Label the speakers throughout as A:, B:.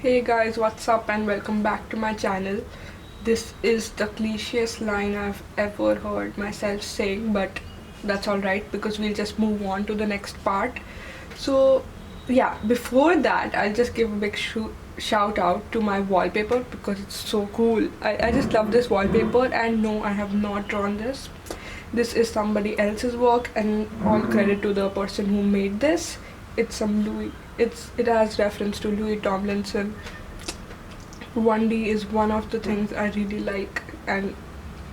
A: Hey guys, what's up and welcome back to my channel. This is the clicheest line I've ever heard myself saying, but that's alright because we'll just move on to the next part. So, yeah, before that, I'll just give a big shout out to my wallpaper because it's so cool. I just love this wallpaper, and no, I have not drawn this. This is somebody else's work, and all credit to the person who made this. It's some Louis. It has reference to Louis Tomlinson. 1D is one of the things I really like, and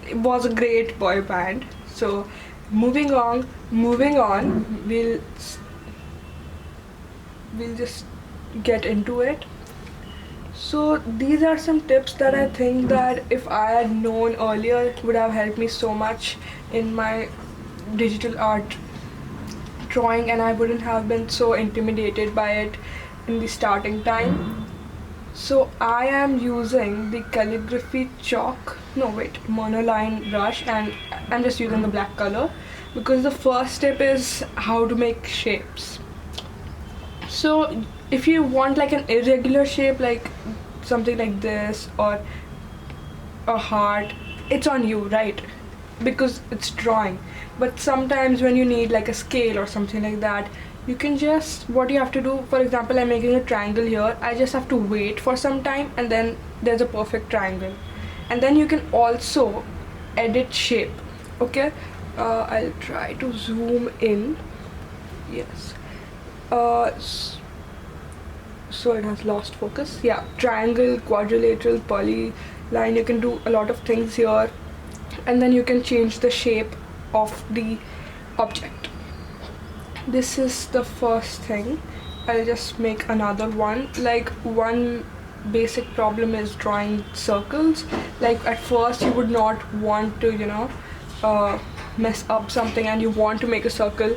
A: it was a great boy band. So, moving on, we'll just get into it. So these are some tips that I think that if I had known earlier would have helped me so much in my digital art drawing, and I wouldn't have been so intimidated by it in the starting time. So I am using the calligraphy chalk, no wait, monoline brush, and I'm just using the black color because the first step is how to make shapes. So if you want like an irregular shape, like something like this or a heart, it's on you, right? Because it's drawing. But sometimes when you need like a scale or something like that, you can just, what you have to do, for example, I'm making a triangle here, I just have to wait for some time and then there's a perfect triangle. And then you can also edit shape. Okay, I'll try to zoom in. Yes. So it has lost focus. Yeah, triangle, quadrilateral, polyline, you can do a lot of things here, and then you can change the shape of the object. This is the first thing. I'll just make another one. Like, one basic problem is drawing circles. Like, at first you would not want to mess up something and you want to make a circle.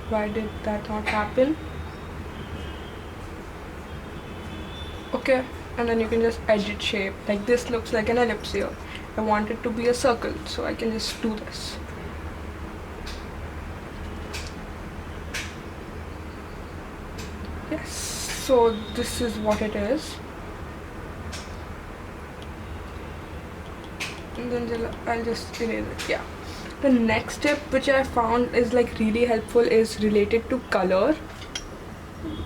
A: Why did that not happen? Okay, and then you can just edit shape. Like, this looks like an ellipse here. I want it to be a circle, so I can just do this. Yes, so this is what it is. And then I'll just erase it. Yeah. The next tip which I found is like really helpful is related to color.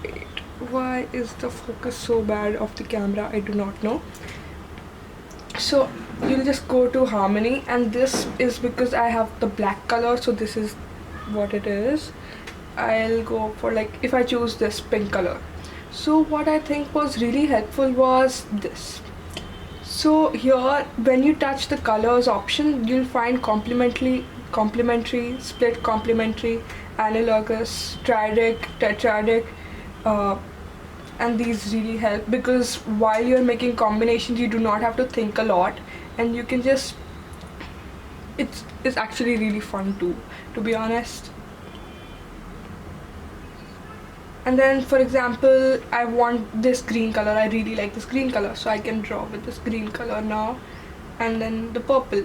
A: Wait, why is the focus so bad of the camera? I do not know. So you'll just go to harmony, and this is because I have the black color, so this is what it is. I'll go for, like, if I choose this pink color. So what I think was really helpful was this. So here, when you touch the colors option, you'll find complementary, split complementary, analogous, triadic, tetradic, and these really help because while you're making combinations, you do not have to think a lot, and you can just, it's actually really fun too, to be honest. And then, for example, I want this green color, I really like this green color, so I can draw with this green color now. And then the purple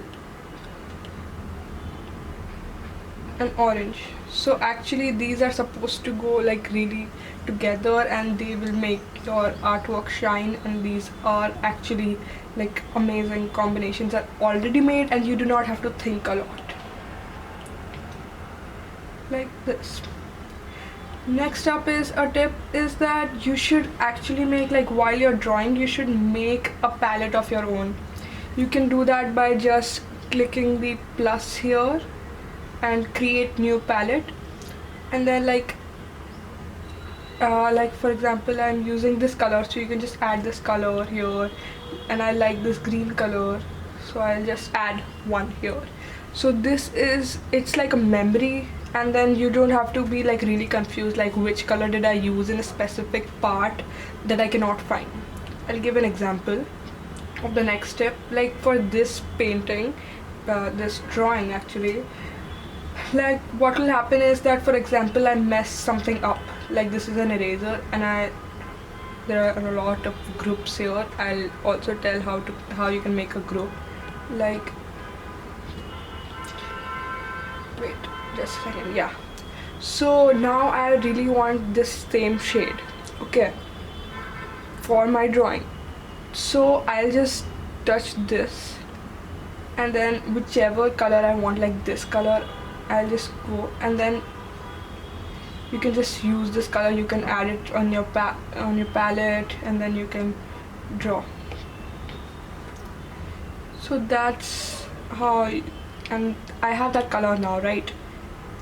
A: and orange. So actually these are supposed to go like really together, and they will make your artwork shine, and these are actually like amazing combinations are already made, and you do not have to think a lot. Like this. Next up is a tip is that you should actually make, like, while you're drawing, you should make a palette of your own. You can do that by just clicking the plus here and create new palette, and then like for example, I'm using this color, so you can just add this color here, and I like this green color, so I'll just add one here. So this is, it's like a memory, and then you don't have to be like really confused like which color did I use in a specific part that I cannot find. I'll give an example of the next step. Like for this painting, this drawing actually, like what will happen is that, for example, I mess something up, like this is an eraser, and there are a lot of groups here. I'll also tell how you can make a group. Like, wait, just a second. Yeah, so now I really want this same shade. Okay, for my drawing. So I'll just touch this, and then whichever color I want, like this color, I'll just go, and then you can just use this color. You can add it on your palette, and then you can draw. So that's how, and I have that color now, right?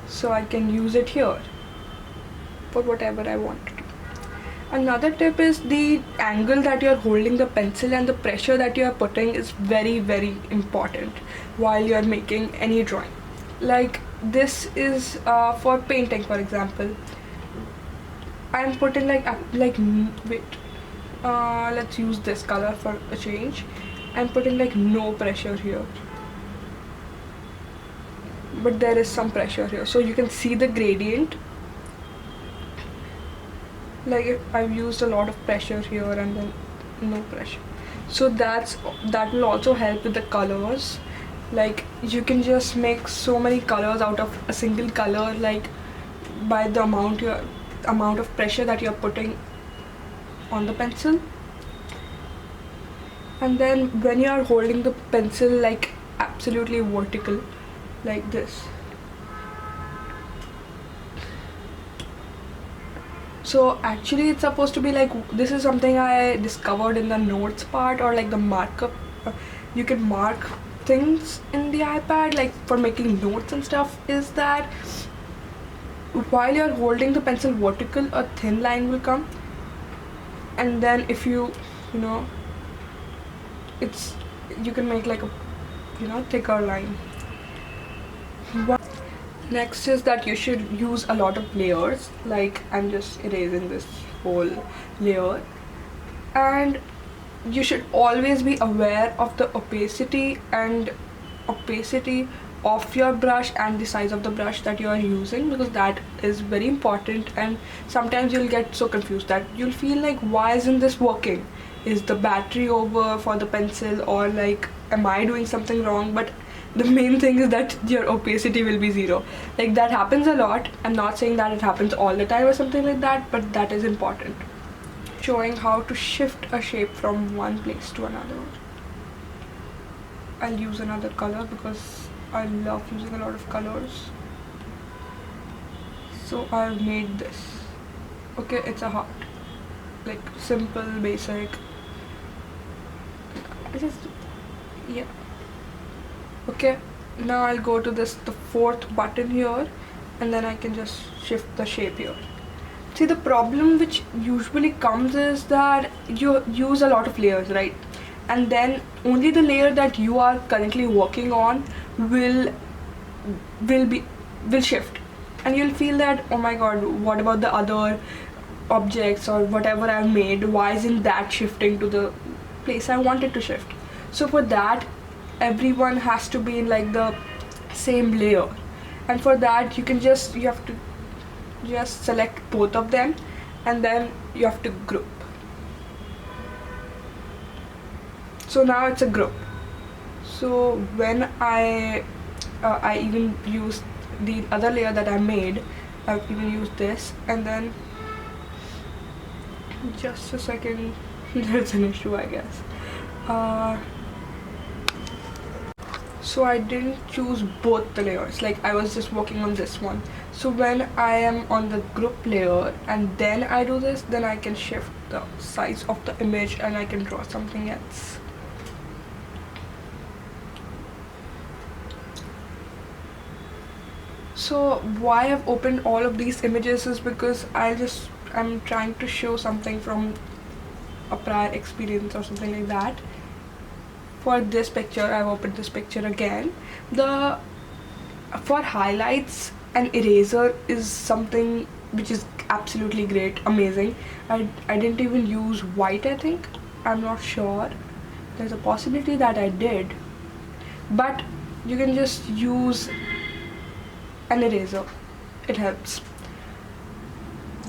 A: So I can use it here for whatever I want to do. Another tip is the angle that you're holding the pencil and the pressure that you're putting is very, very important while you're making any drawing. Like this is for painting, for example. I'm putting let's use this color for a change. I'm putting like no pressure here, but there is some pressure here, so you can see the gradient. Like if I've used a lot of pressure here and then no pressure, so that will also help with the colors. Like you can just make so many colors out of a single color, like by the amount of pressure that you're putting on the pencil. And then when you are holding the pencil like absolutely vertical, like this, so actually it's supposed to be like, this is something I discovered in the notes part, or like the markup. You can mark things in the iPad, like for making notes and stuff, is that while you're holding the pencil vertical, a thin line will come, and then if you know, you can make like a thicker line. Next is that you should use a lot of layers. Like I'm just erasing this whole layer, and you should always be aware of the opacity of your brush and the size of the brush that you are using, because that is very important. And sometimes you'll get so confused that you'll feel like, why isn't this working? Is the battery over for the pencil, or like am I doing something wrong? But the main thing is that your opacity will be 0. Like that happens a lot. I'm not saying that it happens all the time or something like that, but that is important. Showing how to shift a shape from one place to another. I'll use another color because I love using a lot of colors. So I've made this. Okay, it's a heart. Like simple, basic. Yeah. Okay, now I'll go to the 4th button here, and then I can just shift the shape here. See, the problem which usually comes is that you use a lot of layers, right? And then only the layer that you are currently working on will shift, and you'll feel that, oh my god, what about the other objects or whatever I've made? Why isn't that shifting to the place I wanted to shift? So for that, everyone has to be in like the same layer, and for that you have to just select both of them, and then you have to group. So now it's a group. So when I even used the other layer that I made, I've even used this, and then just a second, there's an issue, I guess. So I didn't choose both the layers, like I was just working on this one. So when I am on the group layer and then I do this, then I can shift the size of the image and I can draw something else. So why I've opened all of these images is because I'm trying to show something from a prior experience or something like that. For this picture, I've opened this picture again. For highlights, an eraser is something which is absolutely great, amazing. I didn't even use white, I think. I'm not sure. There's a possibility that I did. But you can just use an eraser. It helps.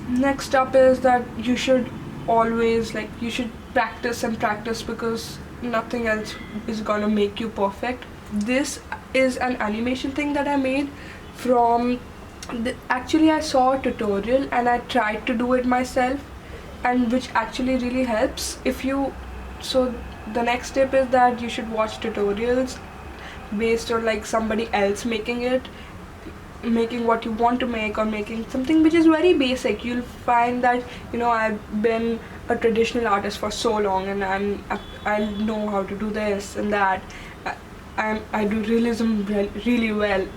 A: Next up is that you should always, you should practice and practice, because nothing else is gonna make you perfect. This is an animation thing that I made from actually I saw a tutorial and I tried to do it myself, and which actually really helps. So the next tip is that you should watch tutorials based on like somebody else making what you want to make, or making something which is very basic. You'll find that, I've been a traditional artist for so long, and I know how to do this and that. I do realism really well.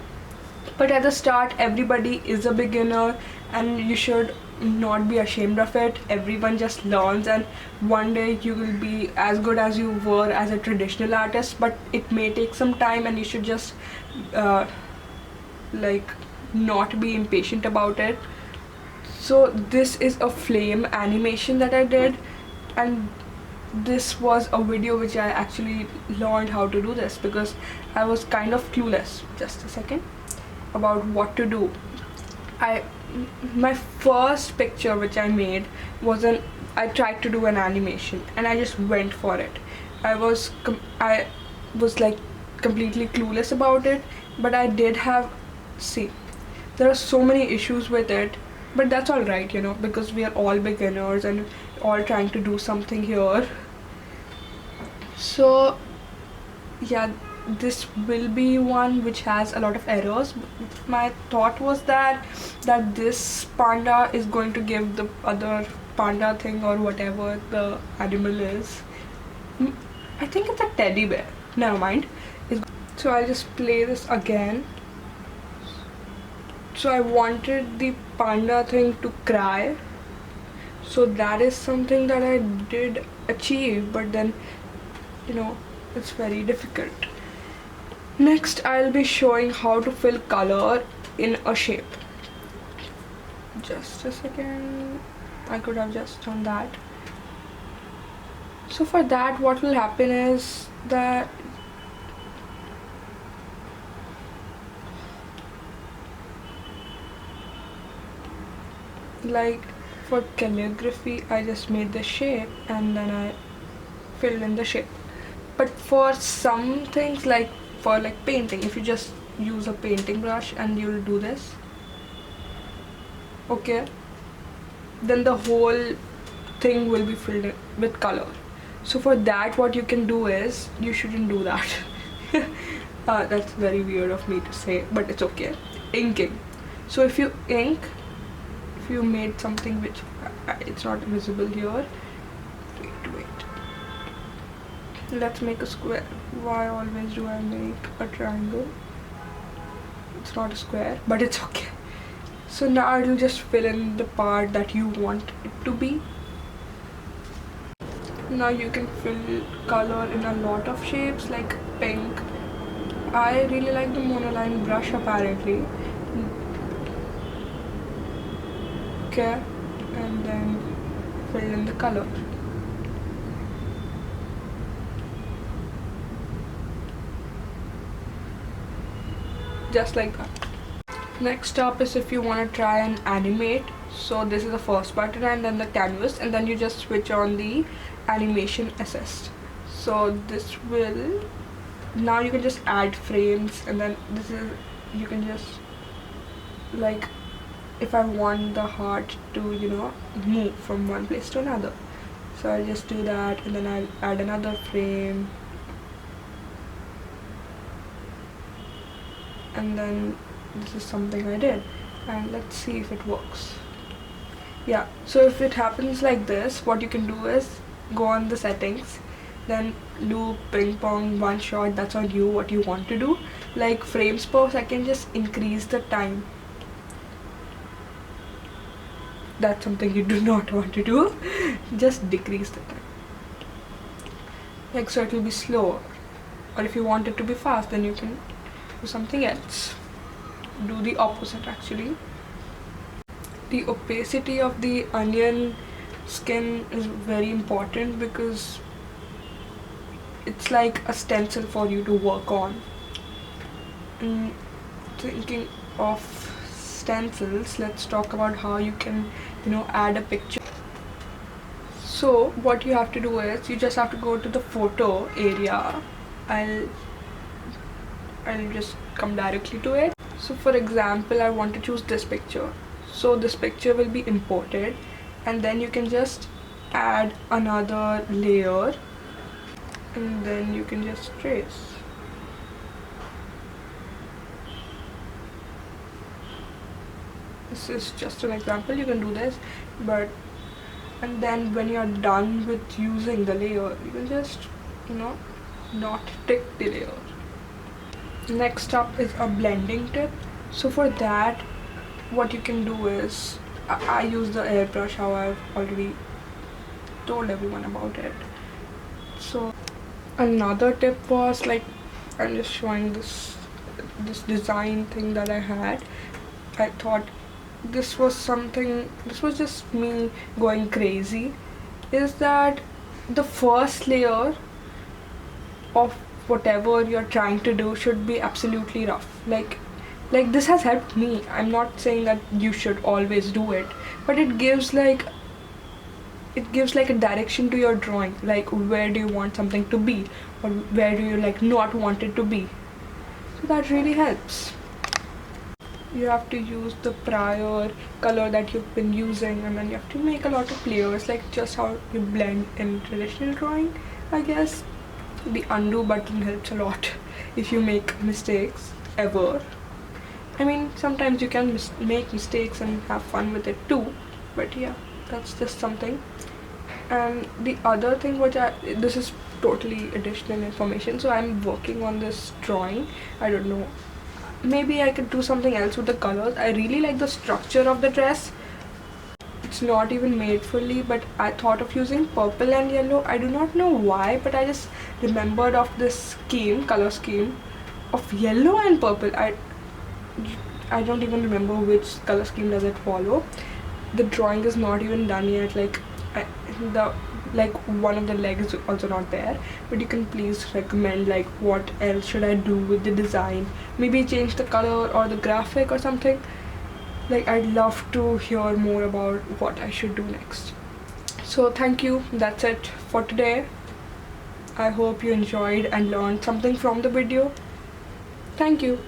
A: But at the start, everybody is a beginner, and you should not be ashamed of it. Everyone just learns, and one day you will be as good as you were as a traditional artist, but it may take some time, and you should just like not be impatient about it. So this is a flame animation that I did, and this was a video which I actually learned how to do this because I was kind of clueless, just a second, about what to do. My first picture which I made I tried to do an animation, and I just went for it. I was like completely clueless about it, but I did have, see, there are so many issues with it, but that's all right, because we are all beginners and all trying to do something here. So yeah, this will be one which has a lot of errors. My thought was that this panda is going to give the other panda thing, or whatever the animal is. I think it's a teddy bear. Never mind. So I'll just play this again. So I wanted the panda thing to cry. So that is something that I did achieve, but then, it's very difficult. Next, I'll be showing how to fill color in a shape. Just a second. I could have just done that. So for that, what will happen is that like for calligraphy, I just made the shape and then I filled in the shape. But for some things, like for like painting, if you just use a painting brush and you'll do this, okay, then the whole thing will be filled in with color. So for that, what you can do is, you shouldn't do that. That's very weird of me to say, but it's okay. Inking. So if you ink, if you made something which it's not visible here, wait, let's make a square. Why always do I make a triangle? It's not a square, but it's okay. So now I'll just fill in the part that you want it to be. Now you can fill color in a lot of shapes, like pink. I really like the monoline brush apparently. Okay, and then fill in the color. Just like that. Next up is if you want to try and animate. So this is the first button and then the canvas, and then you just switch on the animation assist. So this will, now you can just add frames, and then this is, you can just, like, if I want the heart to move from one place to another, so I'll just do that, and then I'll add another frame, and then this is something I did, and let's see if it works. Yeah, so if it happens like this, what you can do is go on the settings, then do ping pong one shot. That's on you, what you want to do. Like frames per second, just increase the time. That's something you do not want to do. Just decrease the time, like, so it will be slower. Or if you want it to be fast, then you can do something else. Do the opposite actually. The opacity of the onion skin is very important because it's like a stencil for you to work on. Thinking of stencils, let's talk about how you can add a picture. So what you have to do is, you just have to go to the photo area. I'll just come directly to it. So for example, I want to choose this picture. So this picture will be imported, and then you can just add another layer, and then you can just trace. This is just an example, you can do this, but and then when you're done with using the layer, you can just, you know, not tick the layer. Next up is a blending tip. So for that, what you can do is, I use the airbrush, how I've already told everyone about it. So another tip was, like, I'm just showing this design thing that I had. I thought this was just me going crazy, is that the first layer of whatever you're trying to do should be absolutely rough. Like this has helped me. I'm not saying that you should always do it, but it gives like a direction to your drawing, like where do you want something to be, or where do you like not want it to be. So that really helps. You have to use the prior color that you've been using, and then you have to make a lot of layers, like just how you blend in traditional drawing, I guess. The undo button helps a lot if you make mistakes ever. I mean, sometimes you can make mistakes and have fun with it too, but yeah, that's just something. And the other thing this is totally additional information, so I'm working on this drawing. I don't know, maybe I could do something else with the colors. I really like the structure of the dress. It's not even made fully, but I thought of using purple and yellow. I do not know why, but I just remembered of this color scheme of yellow and purple. I don't even remember which color scheme does it follow. The drawing is not even done yet. Like one of the legs is also not there, but you can please recommend like what else should I do with the design. Maybe change the color or the graphic or something. Like, I'd love to hear more about what I should do next. So thank you, that's it for today. I hope you enjoyed and learned something from the video. Thank you.